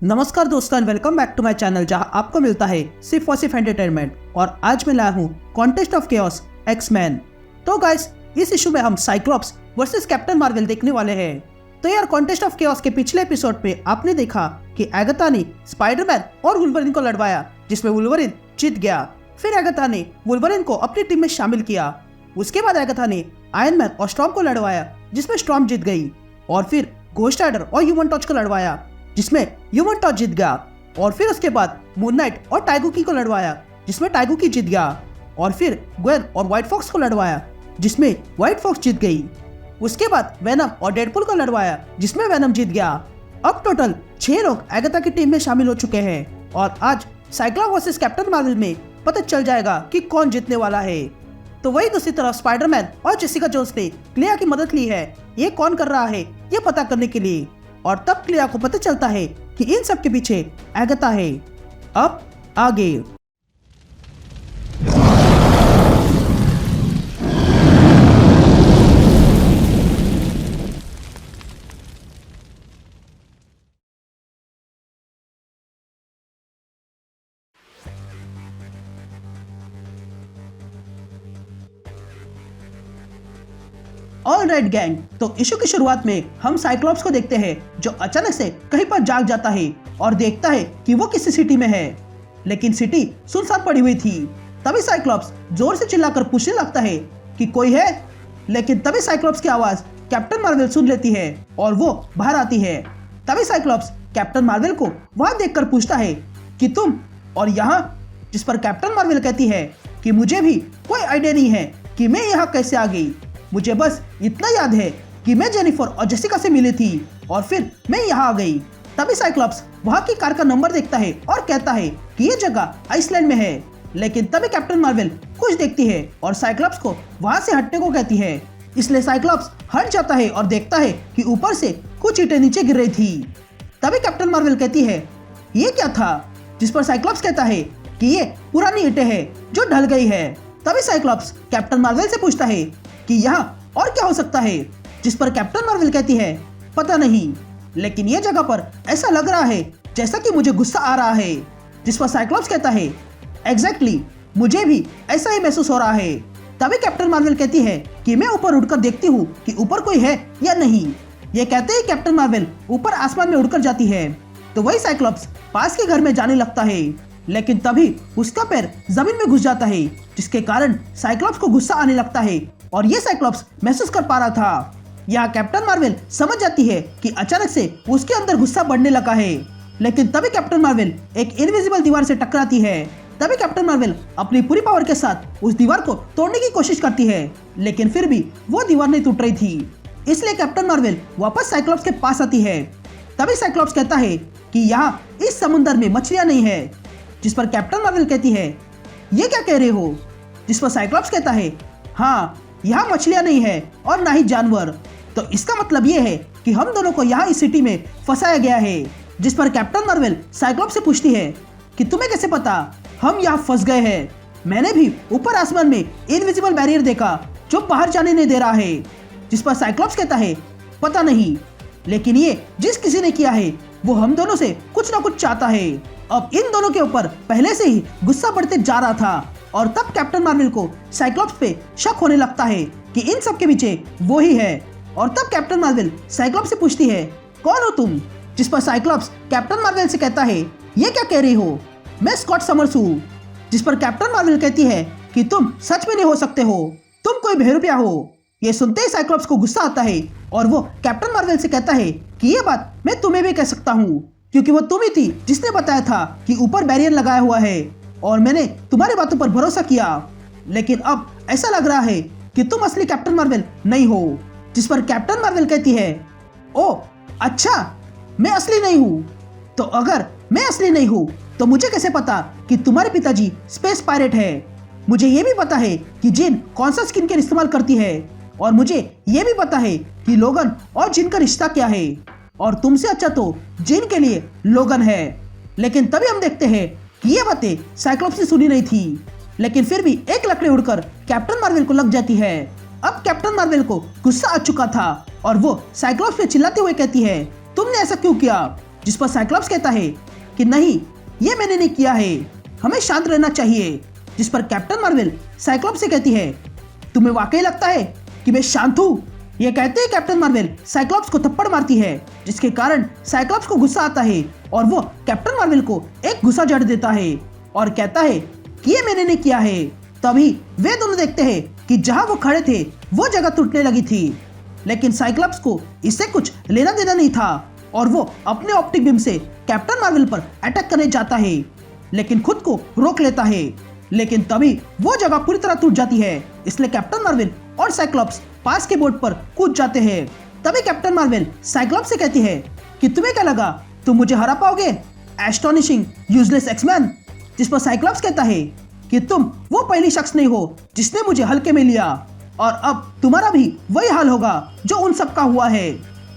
नमस्कार दोस्तों, welcome back to my channel जहां आपको मिलता है सिर्फ और सिर्फ एंटरटेनमेंट। और आज मैं लाया हूं कॉन्टेस्ट ऑफ केओस एक्स-मैन। तो गाइस, इस इशू में हम साइक्लॉप्स वर्सेस कैप्टन मार्वल देखने वाले हैं। तो यार, कॉन्टेस्ट ऑफ केओस के पिछले एपिसोड पे आपने देखा कि एगाथा ने स्पाइडरमैन और वुल्वरिन को लड़वाया, जिसमें वुल्वरिन जीत गया। फिर एगाथा ने वुल्वरिन को अपनी टीम में शामिल किया। उसके बाद एगाथा ने आयरन मैन और स्टॉर्म को लड़वाया, जिसमें स्टॉर्म जीत गई। और फिर घोस्ट राइडर और ह्यूमन टॉर्च को लड़वाया, जिसमें ह्यूमन टॉर्च जीत गया। और फिर उसके बाद मून नाइट और टाइगुकी को लड़वाया, जिसमें टाइगुकी जीत गया। और फिर ग्वेन और व्हाइट फॉक्स को लड़वाया, जिसमें व्हाइट फॉक्स जीत गई। उसके बाद वेनम और डेडपुल को लड़वाया, जिसमें वेनम जीत गया। अब टोटल 6 लोग एगाथा की टीम में शामिल हो चुके हैं। और आज साइक्लॉप्स वर्सेस कैप्टन मार्वल में पता चल जाएगा कि कौन जीतने वाला है। तो वही दूसरी तरफ स्पाइडरमैन और जेसिका जोन्स ने क्लिया की मदद ली है ये कौन कर रहा है ये पता करने के लिए। और तब क्लिया को पता चलता है कि इन सब के पीछे एगाथा है। अब आगे ऑल राइट गैंग, तो इशू की शुरुआत में हम साइक्लॉप्स को देखते हैं, जो अचानक से कहीं पर जाग जाता है और देखता है कि वो किसी सिटी में है, लेकिन सिटी सुनसान पड़ी हुई थी। तभी साइक्लॉप्स जोर से चिल्लाकर पूछने लगता है कि कोई है, लेकिन तभी साइक्लॉप्स की आवाज कैप्टन मार्वल सुन लेती है और वो बाहर आती है। तभी साइक्लॉप्स कैप्टन मार्वल को वहां देखकर पूछता है कि तुम और यहाँ, जिस पर कैप्टन मार्वल कहती है कि मुझे भी कोई आइडिया नहीं है कि मैं यहाँ कैसे आ गई। मुझे बस इतना याद है कि मैं जेनिफर और जेसिका से मिली थी और फिर मैं यहाँ आ गई। तभी साइक्लॉप्स वहाँ की कार का नंबर देखता है और कहता है कि ये जगह आइसलैंड में है। लेकिन तभी कैप्टन मार्वल कुछ देखती है और साइक्लॉप्स को वहाँ से हटने को कहती है। इसलिए साइक्लॉप्स हट जाता है और देखता है कि ऊपर से कुछ ईंटें नीचे गिर रही थी। तभी कैप्टन मार्वल कहती है ये क्या था, जिस पर साइक्लॉप्स कहता है कि ये पुरानी ईंटें हैं जो ढल गई है। तभी साइक्लॉप्स कैप्टन मार्वल से पूछता है कि यहाँ और क्या हो सकता है, जिस पर कैप्टन मार्वल कहती है पता नहीं, लेकिन ये जगह पर ऐसा लग रहा है जैसा कि मुझे गुस्सा आ रहा है। जिस पर साइक्लॉप्स कहता है एग्जैक्टली, मुझे भी ऐसा ही महसूस हो रहा है। तभी कैप्टन मार्वल कहती है कि मैं ऊपर उड़कर देखती हूँ कि ऊपर कोई है या नहीं। ये कहते ही कैप्टन मार्वल ऊपर आसमान में उड़कर जाती है। तो वही साइक्लॉप्स पास के घर में जाने लगता है, लेकिन तभी उसका पैर जमीन में घुस जाता है, जिसके कारण साइक्लॉप्स को गुस्सा आने लगता है और ये साइक्लॉप्स महसूस कर पा रहा था। यहाँ कैप्टन मार्वल समझ जाती है कि अचानक से उसके अंदर गुस्सा बढ़ने लगा है। लेकिन तभी कैप्टन मार्वल एक इनविजिबल दीवार से टकराती है। तभी कैप्टन मार्वल अपनी पूरी पावर के साथ उस दीवार को तोड़ने की कोशिश करती है, लेकिन फिर भी वो दीवार नहीं टूट रही थी। इसलिए कैप्टन मार्वल वापस साइक्लॉप्स के पास आती है। तभी साइक्लॉप्स कहता है कि यहाँ इस समुद्र में मछलियां नहीं है। जिस पर कैप्टन मार्वल कहती है ये क्या कह रहे हो। जिस पर साइक्लॉप्स कहता है हाँ, यहाँ मछलियां नहीं है और ना ही जानवर, तो इसका मतलब ये है कि हम दोनों को यहाँ इस सिटी में फंसाया गया है। जिस पर कैप्टन मार्वल साइक्लॉप्स से पूछती है कि तुम्हें कैसे पता हम यहाँ फंस गए हैं। मैंने भी ऊपर आसमान में इनविजिबल बैरियर देखा जो बाहर जाने नहीं दे रहा है। जिस पर साइक्लॉप्स कहता है पता नहीं, लेकिन ये जिस किसी ने किया है वो हम दोनों से कुछ ना कुछ चाहता है। अब इन दोनों के ऊपर पहले से ही गुस्सा बढ़ते जा रहा था और तब कैप्टन मार्वल को साइक्लॉप्स पे शक होने लगता है कि इन सब के पीछे वो ही है। और तब कैप्टन मार्वल साइक्लॉप्स से पूछती है कौन हो तुम। जिस पर साइक्लॉप्स कैप्टन मार्वल से कहता है ये क्या कह रही हो, मैं स्कॉट समर्स हूँ। जिस पर कैप्टन मार्वल कहती है कि तुम सच में नहीं हो सकते हो, तुम कोई बहरूपिया हो। ये सुनते ही साइक्लॉप्स को गुस्सा आता है और वो कैप्टन मार्वल से कहता है कि ये बात मैं तुम्हें भी कह सकता हूँ, क्योंकि वो तुम ही थी जिसने बताया था कि ऊपर बैरियर लगाया हुआ है और मैंने तुम्हारी बातों पर भरोसा किया। लेकिन अब ऐसा लग रहा है कि तुम असली कैप्टन मार्वल नहीं हो। जिस पर कैप्टन मार्वल कहती है ओ अच्छा, मैं असली नहीं हूँ। तो अगर मैं असली नहीं हूँ तो मुझे कैसे पता कि तुम्हारे पिताजी स्पेस पायरेट है। मुझे ये भी पता है कि जिन कौन सा स्किन केयर इस्तेमाल करती है, और मुझे ये भी पता है कि लोगन और जिन का रिश्ता क्या है, और तुमसे अच्छा तो जिन के लिए लोगन है। लेकिन तभी हम देखते हैं कि ये बातें साइक्लॉप्स ने सुनी नहीं थी, लेकिन फिर भी एक लकड़ी उड़कर कैप्टन मार्वल को लग जाती है। अब कैप्टन मार्वल को गुस्सा आ चुका था और वो साइक्लॉप्स पे चिल्लाते हुए कहती है तुमने ऐसा क्यों किया। जिस पर साइक्लॉप्स कहता है कि नहीं, ये मैंने नहीं किया है, हमें शांत रहना चाहिए। जिस पर कैप्टन मार्वल साइक्लॉप्स से कहती है, तुम्हें वाकई लगता है कि मैं शांत हूँ? ये कहते ही कैप्टन मार्वल साइक्लॉप्स को थप्पड़ मारती है, जिसके कारण साइक्लॉप्स को गुस्सा आता है और वो कैप्टन मार्वल को एक गुस्सा जड़ देता है और कहता है कि ये मैंने नहीं किया है। तभी वे दोनों देखते हैं कि जहां वो खड़े थे वो जगह टूटने लगी थी, लेकिन साइक्लॉप्स को इससे कुछ लेना देना नहीं था और वो अपने ऑप्टिक बीम से कैप्टन मार्वल पर अटैक करने जाता है, लेकिन खुद को रोक लेता है। लेकिन तभी वो जगह पूरी तरह टूट जाती है, इसलिए कैप्टन मार्वल और साइक्लॉप्स पास के बोर्ड पर कूद जाते हैं। तभी कैप्टन मार्वल साइक्लॉप्स से कहती है कि तुम्हें क्या लगा तुम मुझे हरा पाओगे, एस्टोनिशिंग यूजलेस एक्समैन? जिस पर साइक्लॉप्स कहता है कि तुम वो पहली शख्स नहीं हो जिसने मुझे हल्के में लिया और अब तुम्हारा भी वही हाल होगा जो उन सब का हुआ है।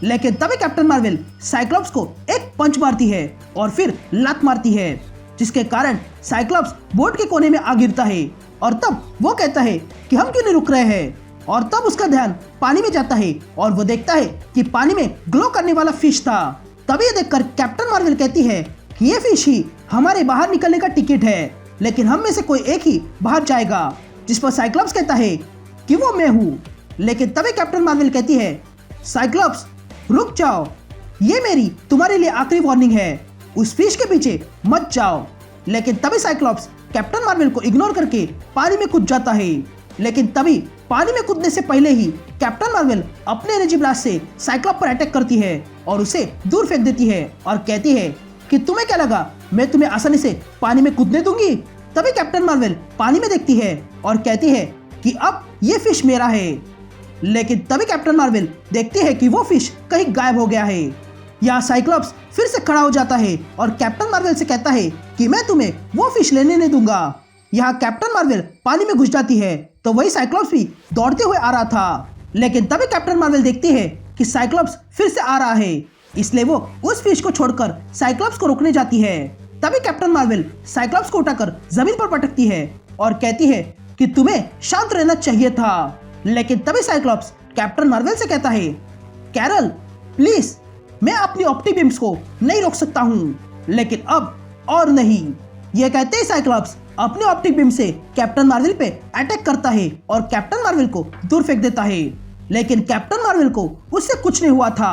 लेकिन तभी कैप्टन मार्वल साइक्लॉप्स को एक पंच मारती है और फिर लात मारती है, जिसके कारण साइक्लॉप्स बोर्ड के कोने में आ गिरता है और तब वो कहता है कि हम क्यों नहीं रुक रहे हैं। और तब उसका ध्यान पानी में जाता है और वो देखता है कि पानी में ग्लो करने वाला फिश था। तभी ये देखकर कैप्टन मार्वल कहती है कि ये फिश ही हमारे बाहर निकलने का टिकट है, लेकिन हम में से कोई एक ही बाहर जाएगा। जिस पर साइक्लॉप्स कहता है कि वो मैं हूँ। लेकिन तभी कैप्टन मार्वल कहती है, साइक्लॉप्स रुक जाओ, ये मेरी तुम्हारे लिए आखिरी वार्निंग है, उस फिश के पीछे मत जाओ। लेकिन तभी साइक्लॉप्स कैप्टन मार्वल को इग्नोर करके पानी में कूद जाता है। लेकिन तभी पानी में कूदने से पहले ही कैप्टन मार्वल अपने एनर्जी ब्लास्ट से साइक्लॉप्स पर अटैक करती है और उसे दूर फेंक देती है और कहती है कि तुम्हें क्या लगा मैं तुम्हें आसानी से पानी में कूदने दूंगी? तभी कैप्टन मार्वल पानी में देखती है और कहती है कि अब ये फिश मेरा है। लेकिन तभी कैप्टन मार्वल देखती है कि वो फिश कहीं गायब हो गया है। यहाँ साइक्लॉप्स फिर से खड़ा हो जाता है और कैप्टन मार्वल से कहता है कि मैं तुम्हें वो फिश लेने नहीं दूंगा। यहाँ कैप्टन मार्वल पानी में घुस जाती है तो वही साइक्लॉप्स भी दौड़ते हुए आ रहा था। लेकिन तभी कैप्टन मार्वल देखती है कि साइक्लॉप्स फिर से आ रहा है, इसलिए वो उस फिश को छोड़कर साइक्लॉप्स को रोकने जाती है। तभी कैप्टन मार्वल साइक्लॉप्स को उठाकर जमीन पर पटकती है और कहती है कि तुम्हें शांत रहना चाहिए था। लेकिन तभी साइक्लॉप्स कैप्टन मार्वल से कहता है, कैरल प्लीज, मैं अपनी ऑप्टिक बीम्स को नहीं रोक सकता हूँ, लेकिन अब और नहीं। यह कहते ही साइक्लॉप्स अपने ऑप्टिक बीम से कैप्टन मार्वल पे अटैक करता है और कैप्टन मार्वल को दूर फेंक देता है। लेकिन कैप्टन मार्वल को उससे कुछ नहीं हुआ था।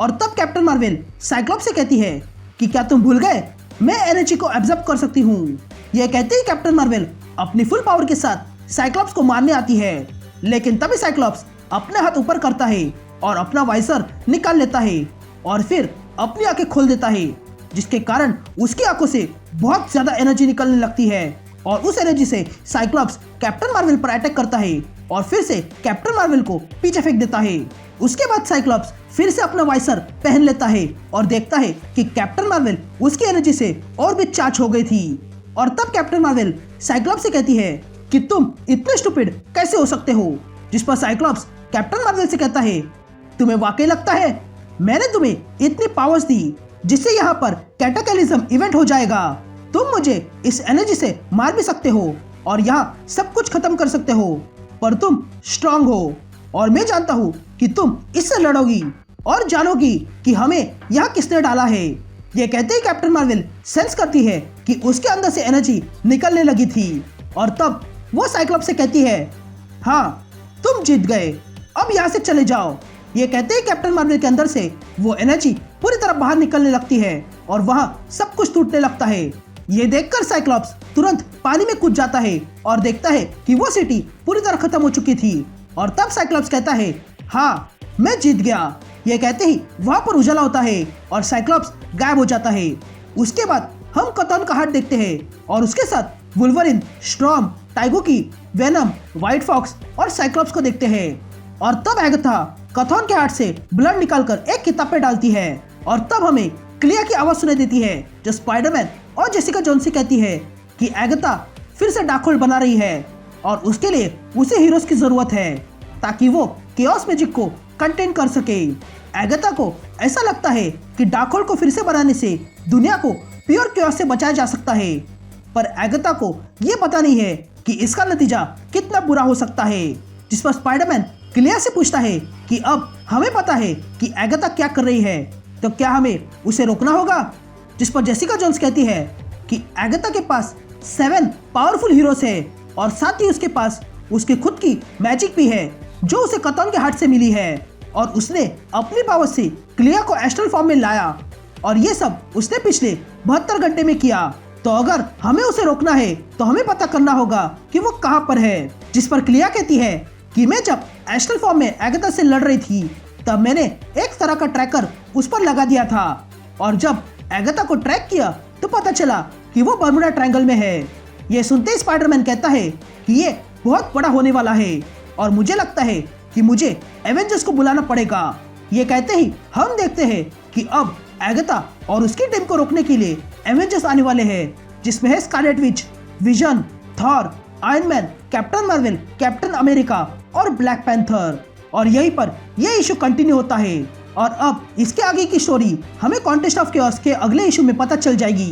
और तब कैप्टन मार्वल साइक्लॉप्स से कहती है कि क्या तुम भूल गए मैं एनर्जी को एब्जॉर्ब कर सकती हूँ। यह कहते ही कैप्टन मार्वल अपनी फुल पावर के साथ साइक्लॉप्स को मारने आती है। लेकिन तभी साइक्लॉप्स अपने हाथ ऊपर करता है और अपना वाइजर निकाल लेता है और फिर अपनी आंखें खोल देता है, जिसके कारण उसकी आंखों से बहुत ज्यादा एनर्जी निकलने लगती है और उस एनर्जी से साइक्लॉप्स कैप्टन मार्वल पर अटैक करता है और फिर से कैप्टन मार्वल को पीछे फेंक देता है। उसके बाद साइक्लॉप्स फिर से अपना वाइजर पहन लेता है और देखता है कि कैप्टन मार्वल उसकी एनर्जी से और भी चार्ज हो गई थी। और तब कैप्टन मार्वल साइक्लॉप्स से कहती है कि तुम इतने स्टूपिड कैसे हो सकते हो। जिस पर साइक्लॉप्स कैप्टन मार्वल से कहता है, तुम्हें वाकई लगता है मैंने तुम्हें इतनी पावर्स दी जिससे यहाँ पर कैटाक्लिज्म इवेंट हो जाएगा? तुम मुझे इस एनर्जी से मार भी सकते हो और यहाँ सब कुछ खत्म कर सकते हो, पर तुम स्ट्रांग हो और मैं जानता हूँ कि तुम इससे लड़ोगी और जानोगी कि हमें यहाँ किसने डाला है। ये कहते ही कैप्टन मार्वल सेंस करती है कि उसके अंदर से एनर्जी निकलने लगी थी और तब वो साइक्लॉप्स से कहती है, हाँ तुम जीत गए, अब यहाँ से चले जाओ। ये कहते ही कैप्टन मार्वल के अंदर से वो एनर्जी पूरी तरह बाहर निकलने लगती है और वहाँ सब कुछ टूटने लगता है। ये देखकर साइक्लॉप्स तुरंत पानी में कूद जाता है और देखता है कि वो सिटी पूरी तरह खत्म हो चुकी थी। और तब साइक्लॉप्स कहता है, हाँ मैं जीत गया। ये कहते ही वहाँ पर उजाला होता है और साइक्लॉप्स गायब हो जाता है। उसके बाद हम कथॉन का हार्ट देखते हैं और उसके साथ वुल्वरिन, स्टॉर्म, टाइगोकी, वेनम, व्हाइट फॉक्स और साइक्लॉप्स को देखते हैं। और तब एगाथा कथॉन के हार्ट से ब्लड निकालकर एक किताब पे डालती है और तब हमें क्लिया की आवाज सुनाई देती है जो स्पाइडरमैन और जेसिका जोन्स से कहती है कि एगाथा फिर से डार्कहोल्ड बना रही है और उसके लिए उसे हीरोज की जरूरत है ताकि वो केओस मैजिक को कंटेन कर सके। एगाथा को ऐसा लगता है कि डार्कहोल्ड को फिर से बनाने से दुनिया को प्योर केओस से बचाया जा सकता है, पर एगाथा को ये पता नहीं है कि इसका नतीजा कितना बुरा हो सकता है। जिस पर स्पाइडरमैन क्लिया से पूछता है कि अब हमें पता है कि एगाथा क्या कर रही है। तो क्या हमें उसे रोकना होगा? जिस पर जेसिका जोन्स कहती है कि एगाथा के पास 7 पावरफुल हीरोज है और साथ ही उसके पास उसकी खुद की मैजिक भी है जो उसे कतौन के हाथ से मिली है और उसने अपनी पावर से क्लिया को एस्ट्रल फॉर्म में लाया और ये सब उसने पिछले 72 घंटे में किया। तो अगर हमें उसे रोकना है तो हमें पता करना होगा कि वो कहाँ पर है। जिस पर क्लिया कहती है कि मैं जब एस्ट्रल फॉर्म में एगाथा से लड़ रही थी तब मैंने एक तरह का ट्रैकर उस पर लगा दिया था और जब एगाथा को ट्रैक किया तो पता चला कि वो बर्मुडा ट्रायंगल में है। ये सुनते ही स्पाइडरमैन कहता है कि ये बहुत बड़ा होने वाला है और मुझे लगता है कि मुझे एवेंजर्स को बुलाना पड़ेगा। ये कहते ही हम देखते हैं कि अब एगाथा और उसकी टीम को रोकने के लिए एवेंजर्स आने वाले हैं, जिसमें है Scarlet Witch, vision, Thor, iron man, captain Marvel, captain America और ब्लैक पैंथर। और यहीं पर यह इशू कंटिन्यू होता है और अब इसके आगे की स्टोरी हमें कॉन्टेस्ट ऑफ केओस के अगले इशू में पता चल जाएगी।